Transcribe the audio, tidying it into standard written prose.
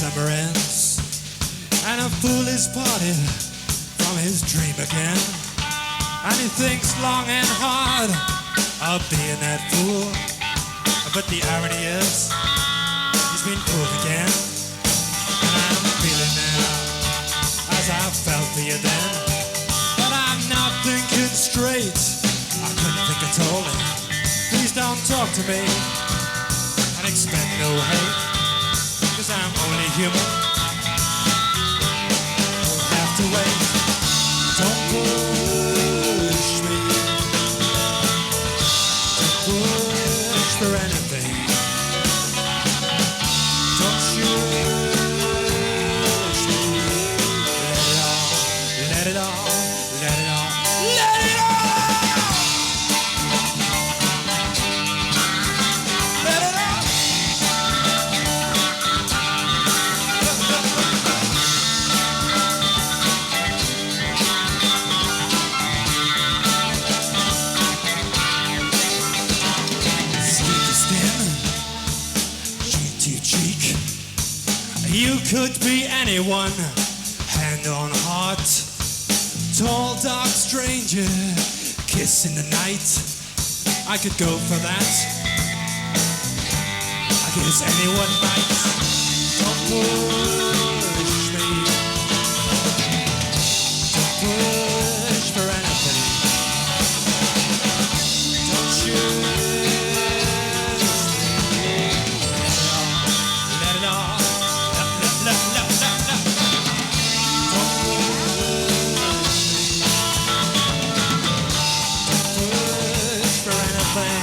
summer ends and a fool is parted from his dream again, and he thinks long and hard of being that fool, but the irony is he's been fooled again. And I'm feeling now as I felt the you then, but I'm not thinking straight. I couldn't think at all. Please don't talk to me and expect no hate, 'cause I'm only human. You'll have to wait. Don't push me. Don't push for anything. Don't shoot me. Let it all, let it all, let it all. You could be anyone, hand on heart, tall, dark stranger, kiss in the night. I could go for that. I guess anyone might. Don't push me. Don't push for anything. Don't shoot me. Let it all. Bye.